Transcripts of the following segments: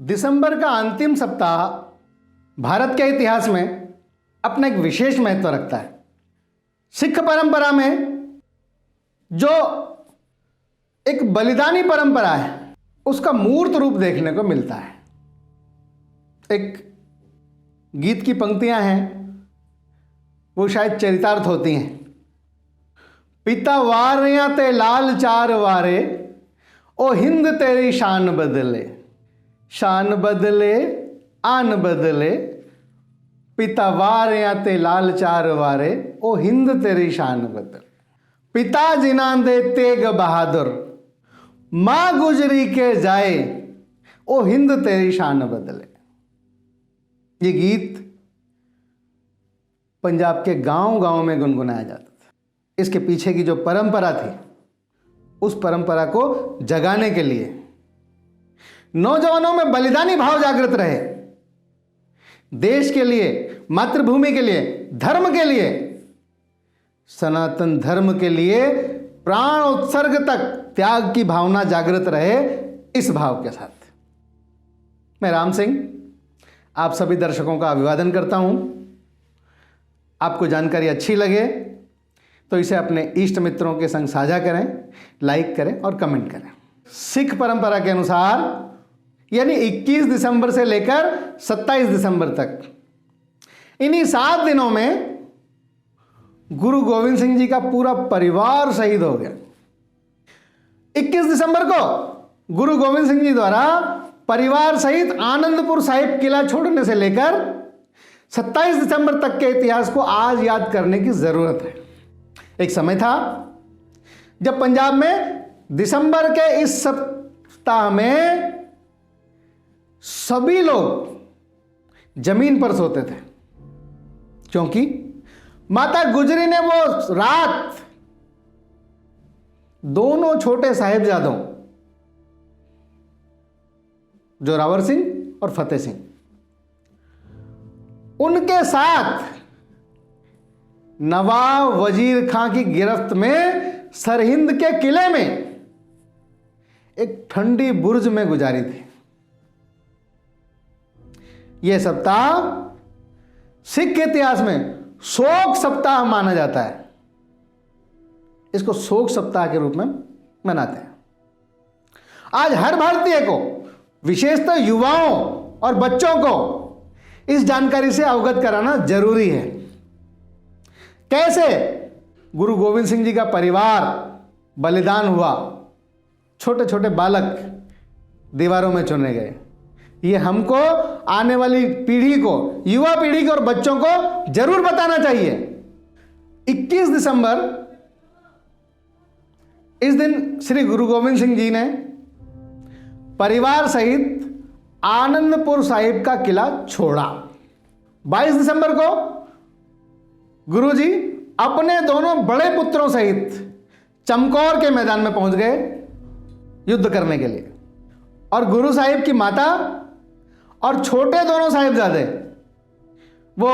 दिसंबर का अंतिम सप्ताह भारत के इतिहास में अपना एक विशेष महत्व रखता है। सिख परंपरा में जो एक बलिदानी परंपरा है उसका मूर्त रूप देखने को मिलता है। एक गीत की पंक्तियां हैं, वो शायद चरितार्थ होती हैं। पिता वारियां ते लाल चार वारे, ओ हिंद तेरी शान बदले, शान बदले आन बदले, पिता वारियां ते लाल चार वारे, ओ हिंद तेरी शान बदले। पिता जिना दे तेग बहादुर, मां गुजरी के जाए, ओ हिंद तेरी शान बदले। ये गीत पंजाब के गांव-गांव में गुनगुनाया जाता था। इसके पीछे की जो परंपरा थी उस परंपरा को जगाने के लिए नौजवानों में बलिदानी भाव जागृत रहे। देश के लिए, मातृभूमि के लिए, धर्म के लिए, सनातन धर्म के लिए प्राण उत्सर्ग तक त्याग की भावना जागृत रहे। इस भाव के साथ मैं राम सिंह आप सभी दर्शकों का अभिवादन करता हूं। आपको जानकारी अच्छी लगे तो इसे अपने इष्ट मित्रों के संग साझा करें, लाइक करें और कमेंट करें। सिख परंपरा के अनुसार यानी 21 दिसंबर से लेकर 27 दिसंबर तक इन्हीं 7 दिनों में गुरु गोविंद सिंह जी का पूरा परिवार शहीद हो गया। 21 दिसंबर को गुरु गोविंद सिंह जी द्वारा परिवार सहित आनंदपुर साहिब किला छोड़ने से लेकर 27 दिसंबर तक के इतिहास को आज याद करने की जरूरत है। एक समय था जब पंजाब में दिसंबर के इस सप्ताह में सभी लोग जमीन पर सोते थे, क्योंकि माता गुजरी ने वो रात दोनों छोटे साहिबजादों जोरावर सिंह और फतेह सिंह, उनके साथ नवाब वजीर खां की गिरफ्त में सरहिंद के किले में एक ठंडी बुर्ज में गुजारी थी। यह सप्ताह सिख के इतिहास में शोक सप्ताह माना जाता है। इसको शोक सप्ताह के रूप में मनाते हैं। आज हर भारतीय को, विशेषतः युवाओं और बच्चों को इस जानकारी से अवगत कराना जरूरी है। कैसे गुरु गोविंद सिंह जी का परिवार बलिदान हुआ, छोटे छोटे बालक दीवारों में चुने गए। ये हमको, आने वाली पीढ़ी को, युवा पीढ़ी को और बच्चों को जरूर बताना चाहिए। 21 दिसंबर इस दिन श्री गुरु गोविंद सिंह जी ने परिवार सहित आनंदपुर साहिब का किला छोड़ा। 22 दिसंबर को गुरु जी अपने दोनों बड़े पुत्रों सहित चमकौर के मैदान में पहुंच गए युद्ध करने के लिए। और गुरु साहिब की माता और छोटे दोनों साहिबजादे, वो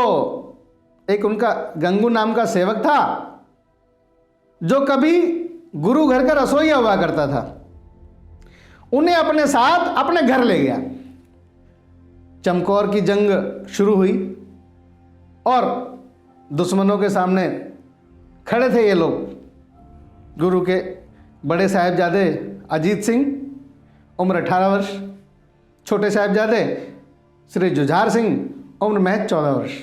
एक उनका गंगू नाम का सेवक था जो कभी गुरु घर का रसोइया हुआ करता था, उन्हें अपने साथ अपने घर ले गया। चमकौर की जंग शुरू हुई और दुश्मनों के सामने खड़े थे ये लोग। गुरु के बड़े साहिबजादे अजीत सिंह उम्र 18 वर्ष, छोटे साहिबजादे श्री जुझार सिंह उम्र महज 14 वर्ष,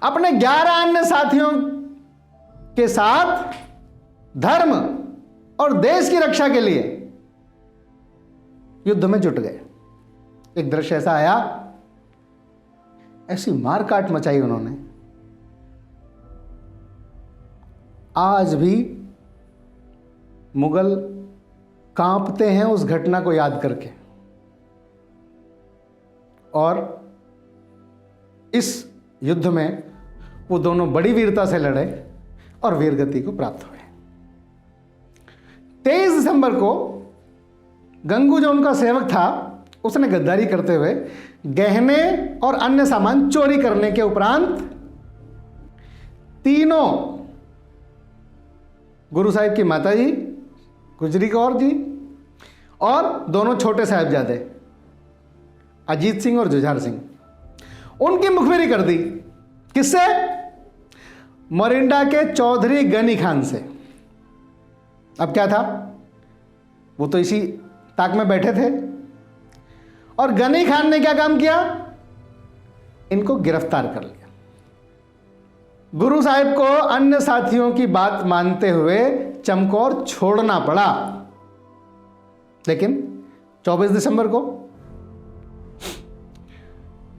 अपने 11 अन्य साथियों के साथ धर्म और देश की रक्षा के लिए युद्ध में जुट गए। एक दृश्य ऐसा आया, ऐसी मारकाट मचाई उन्होंने, आज भी मुगल कांपते हैं उस घटना को याद करके। और इस युद्ध में वो दोनों बड़ी वीरता से लड़े और वीरगति को प्राप्त हुए। 23 दिसंबर को गंगू जो उनका सेवक था, उसने गद्दारी करते हुए गहने और अन्य सामान चोरी करने के उपरांत तीनों, गुरु साहिब की माता जी गुजरी कौर जी और दोनों छोटे साहिबजादे अजीत सिंह और जुझार सिंह, उनकी मुखबिरी कर दी। किससे? मोरिंडा के चौधरी गनी खान से। अब क्या था, वो तो इसी ताक में बैठे थे और गनी खान ने क्या काम किया, इनको गिरफ्तार कर लिया। गुरु साहिब को अन्य साथियों की बात मानते हुए चमकौर छोड़ना पड़ा, लेकिन 24 दिसंबर को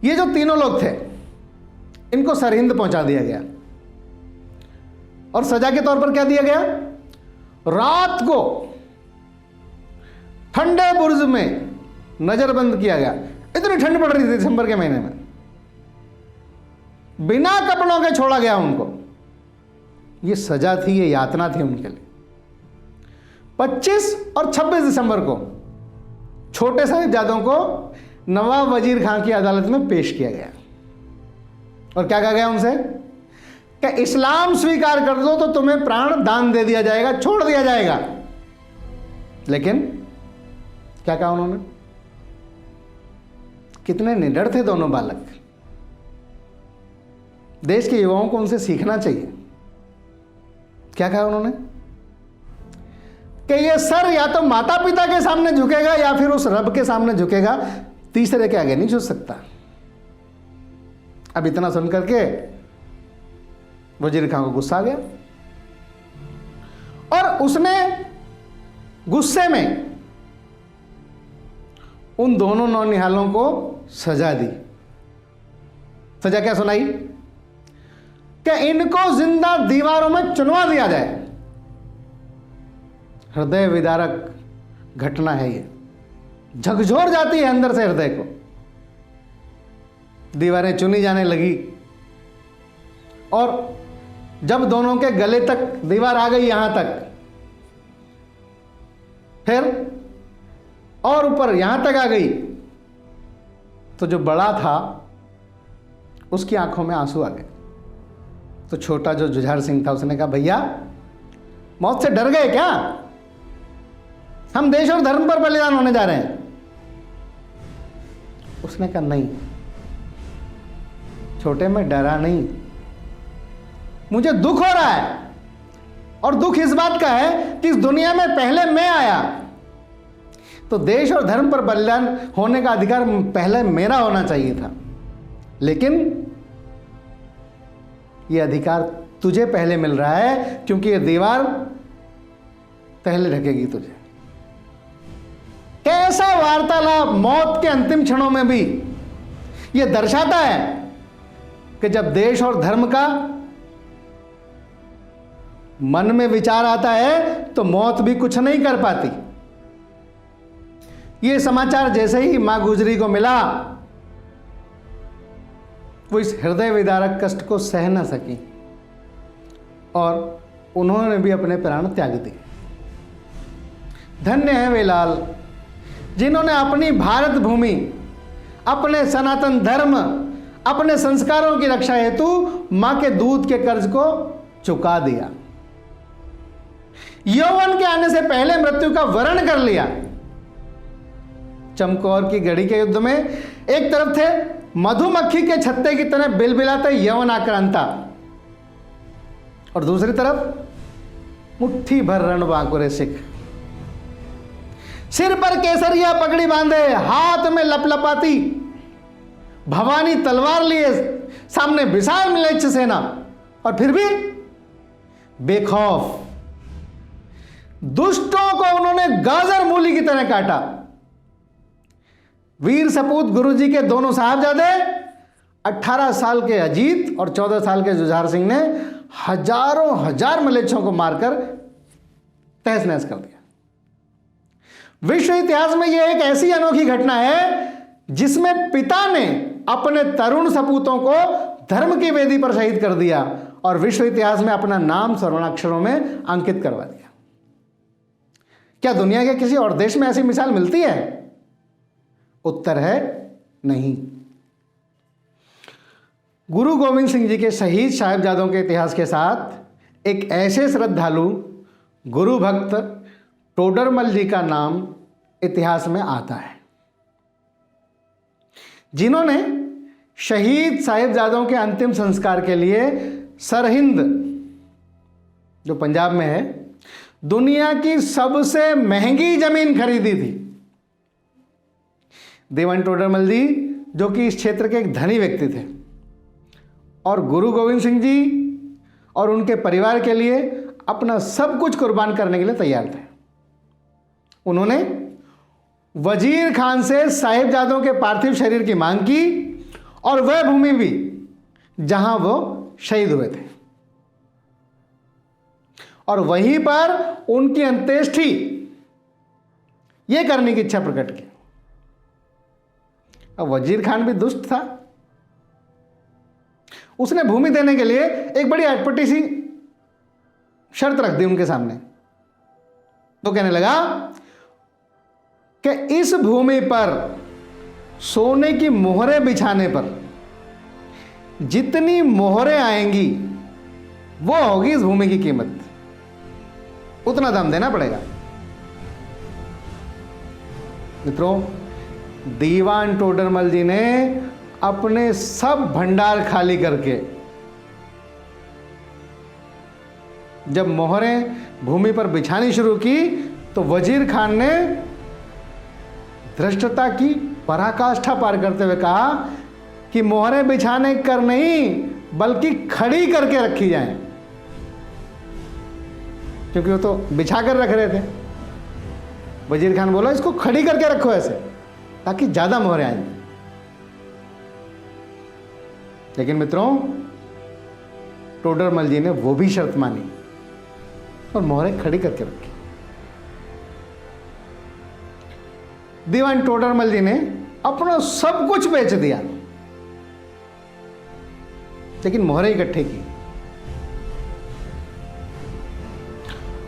ये जो तीनों लोग थे इनको सरहिंद पहुंचा दिया गया और सजा के तौर पर क्या दिया गया, रात को ठंडे बुर्ज में नजरबंद किया गया। इतनी ठंड पड़ रही थी दिसंबर के महीने में, बिना कपड़ों के छोड़ा गया उनको। ये सजा थी, ये यातना थी उनके लिए। 25 और 26 दिसंबर को छोटे साहिबजादों को नवाब वजीर खान की अदालत में पेश किया गया और क्या कहा गया उनसे कि इस्लाम स्वीकार कर दो तो तुम्हें प्राण दान दे दिया जाएगा, छोड़ दिया जाएगा। लेकिन क्या कहा उन्होंने? कितने निडर थे दोनों बालक। देश के युवाओं को उनसे सीखना चाहिए। क्या कहा उन्होंने कि ये सर या तो माता पिता के सामने झुकेगा या फिर उस रब के सामने झुकेगा, तीसरे के आगे नहीं झुक सकता। अब इतना सुन करके वजीर खान को गुस्सा आ गया और उसने गुस्से में उन दोनों नौनिहालों को सजा दी। सजा क्या सुनाई कि इनको जिंदा दीवारों में चुनवा दिया जाए। हृदय विदारक घटना है ये, झकझोर जाती है अंदर से हृदय को। दीवारें चुनी जाने लगी और जब दोनों के गले तक दीवार आ गई, यहां तक, फिर और ऊपर यहां तक आ गई, तो जो बड़ा था उसकी आंखों में आंसू आ गए। तो छोटा जो जुझार सिंह था उसने कहा, भैया मौत से डर गए क्या? हम देश और धर्म पर बलिदान होने जा रहे हैं। उसने कहा, नहीं छोटे, मैं डरा नहीं, मुझे दुख हो रहा है। और दुख इस बात का है कि इस दुनिया में पहले मैं आया तो देश और धर्म पर बलिदान होने का अधिकार पहले मेरा होना चाहिए था, लेकिन यह अधिकार तुझे पहले मिल रहा है क्योंकि यह दीवार पहले ढकेगी तुझे। कैसा वार्तालाप मौत के अंतिम क्षणों में भी यह दर्शाता है कि जब देश और धर्म का मन में विचार आता है तो मौत भी कुछ नहीं कर पाती। यह समाचार जैसे ही मां गुजरी को मिला, वो इस हृदय विदारक कष्ट को सह न सकी और उन्होंने भी अपने प्राण त्याग दिए। धन्य है वे लाल जिन्होंने अपनी भारत भूमि, अपने सनातन धर्म, अपने संस्कारों की रक्षा हेतु मां के दूध के कर्ज को चुका दिया। यौवन के आने से पहले मृत्यु का वरण कर लिया। चमकौर की गढ़ी के युद्ध में एक तरफ थे मधुमक्खी के छत्ते की तरह बिलबिलाते यवन आक्रांता और दूसरी तरफ मुट्ठी भर रणबांकुरे सिख, सिर पर केसरिया पगड़ी बांधे, हाथ में लपलपाती भवानी तलवार लिए सामने विशाल मिलेच्छ सेना, और फिर भी बेखौफ दुष्टों को उन्होंने गाजर मूली की तरह काटा। वीर सपूत गुरुजी के दोनों साहबजादे 18 साल के अजीत और 14 साल के जुझार सिंह ने हजारों हजार मलेच्छों को मारकर तहस नहस कर दिया। विश्व इतिहास में यह एक ऐसी अनोखी घटना है जिसमें पिता ने अपने तरुण सपूतों को धर्म की वेदी पर शहीद कर दिया और विश्व इतिहास में अपना नाम स्वर्णाक्षरों में अंकित करवा दिया। क्या दुनिया के किसी और देश में ऐसी मिसाल मिलती है? उत्तर है नहीं। गुरु गोविंद सिंह जी के शहीद साहिबजादों के इतिहास के साथ एक ऐसे श्रद्धालु गुरु भक्त टोडरमल जी का नाम इतिहास में आता है। जिन्होंने शहीद साहिबजादों के अंतिम संस्कार के लिए सरहिंद, जो पंजाब में है, दुनिया की सबसे महंगी जमीन खरीदी थी। देवान टोडरमल जी, जो कि इस क्षेत्र के एक धनी व्यक्ति थे, और गुरु गोविंद सिंह जी और उनके परिवार के लिए अपना सब कुछ कुर्बान करने के लिए तैयार थे। उन्होंने वजीर खान से साहिबजादों के पार्थिव शरीर की मांग की और वह भूमि भी जहां वो शहीद हुए थे, और वहीं पर उनकी अंत्येष्टि ये करने की इच्छा प्रकट की। अब वजीर खान भी दुष्ट था, उसने भूमि देने के लिए एक बड़ी अटपटी सी शर्त रख दी उनके सामने। तो कहने लगा कि इस भूमि पर सोने की मोहरें बिछाने पर जितनी मोहरें आएंगी वो होगी इस भूमि की कीमत, उतना दाम देना पड़ेगा। मित्रों, दीवान टोडरमल जी ने अपने सब भंडार खाली करके जब मोहरें भूमि पर बिछानी शुरू की तो वजीर खान ने धृष्टता की पराकाष्ठा पार करते हुए कहा कि मोहरें बिछाने कर नहीं बल्कि खड़ी करके रखी जाएं, क्योंकि वो तो बिछा कर रख रहे थे। वजीर खान बोला इसको खड़ी करके रखो ऐसे ताकि ज्यादा मोहरें आएंगी। लेकिन मित्रों, टोडरमल जी ने वो भी शर्त मानी और मोहरें खड़ी करके रखी। दीवान टोडरमल जी ने अपना सब कुछ बेच दिया, लेकिन मोहरें इकट्ठे की।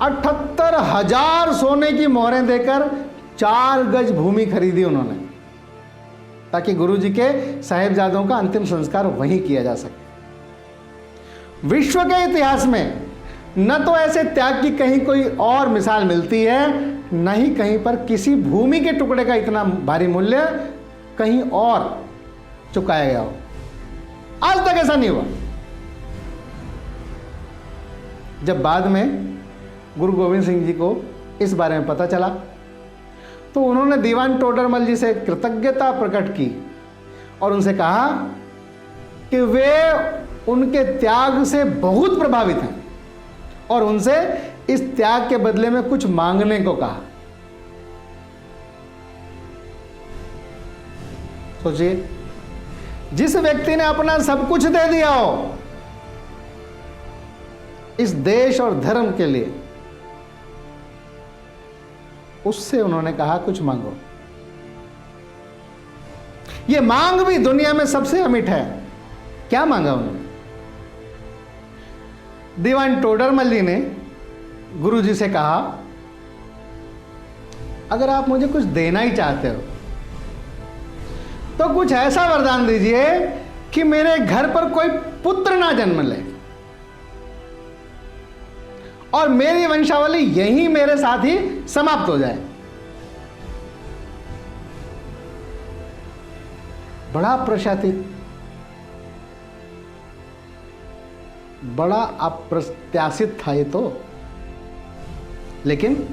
78,000 सोने की मोहरें देकर 4 गज भूमि खरीदी उन्होंने, ताकि गुरुजी के साहिबजादों का अंतिम संस्कार वहीं किया जा सके। विश्व के इतिहास में न तो ऐसे त्याग की कहीं कोई और मिसाल मिलती है, न ही कहीं पर किसी भूमि के टुकड़े का इतना भारी मूल्य कहीं और चुकाया गया हो। आज तक ऐसा नहीं हुआ। जब बाद में गुरु गोविंद सिंह जी को इस बारे में पता चला तो उन्होंने दीवान टोडरमल जी से कृतज्ञता प्रकट की और उनसे कहा कि वे उनके त्याग से बहुत प्रभावित हैं और उनसे इस त्याग के बदले में कुछ मांगने को कहा। सोचिए, जिस व्यक्ति ने अपना सब कुछ दे दिया हो इस देश और धर्म के लिए, उससे उन्होंने कहा कुछ मांगो। यह मांग भी दुनिया में सबसे अमिट है। क्या मांगा उन्होंने? दीवान टोडरमल जी ने गुरुजी से कहा, अगर आप मुझे कुछ देना ही चाहते हो तो कुछ ऐसा वरदान दीजिए कि मेरे घर पर कोई पुत्र ना जन्म ले और मेरी वंशावली यहीं मेरे साथ ही समाप्त हो जाए। बड़ा अप्रत्याशित, बड़ा अप्रत्याशित था ये तो, लेकिन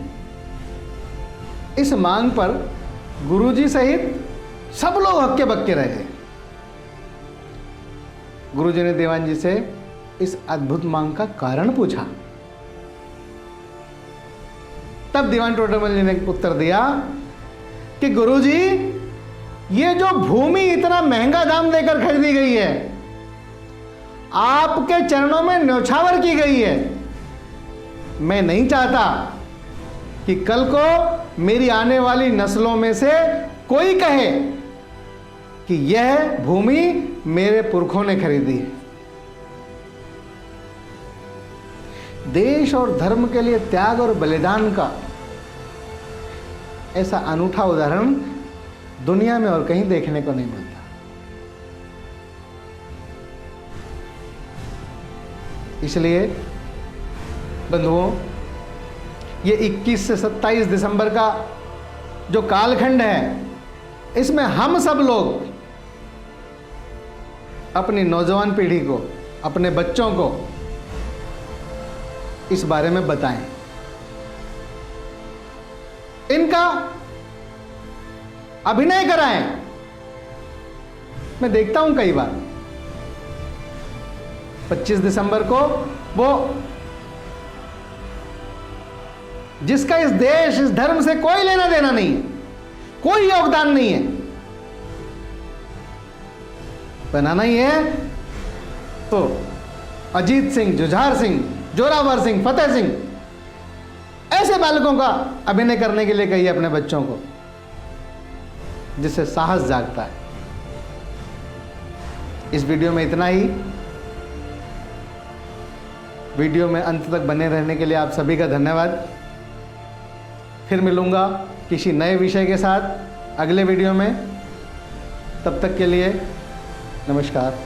इस मांग पर गुरुजी सहित सब लोग हक्के बक्के रह गए। गुरुजी ने दीवान जी से इस अद्भुत मांग का कारण पूछा। तब दीवान टोडरमल जी ने उत्तर दिया कि गुरुजी, ये जो भूमि इतना महंगा दाम देकर खरीदी गई है, आपके चरणों में न्योछावर की गई है। मैं नहीं चाहता कि कल को मेरी आने वाली नस्लों में से कोई कहे कि यह भूमि मेरे पुरखों ने खरीदी है। देश और धर्म के लिए त्याग और बलिदान का ऐसा अनूठा उदाहरण दुनिया में और कहीं देखने को नहीं मिलता। इसलिए बंधुओं, ये 21 से 27 दिसंबर का जो कालखंड है, इसमें हम सब लोग अपनी नौजवान पीढ़ी को, अपने बच्चों को इस बारे में बताएं। इनका अभिनय कराएं। मैं देखता हूं कई बार 25 दिसंबर को वो जिसका इस देश, इस धर्म से कोई लेना देना नहीं है, कोई योगदान नहीं है, बनाना ही है तो अजीत सिंह, जुझार सिंह, जोरावर सिंह, फतेह सिंह, ऐसे बालकों का अभिनय करने के लिए कहिए अपने बच्चों को, जिससे साहस जागता है। इस वीडियो में इतना ही। वीडियो में अंत तक बने रहने के लिए आप सभी का धन्यवाद। फिर मिलूंगा किसी नए विषय के साथ अगले वीडियो में। तब तक के लिए नमस्कार।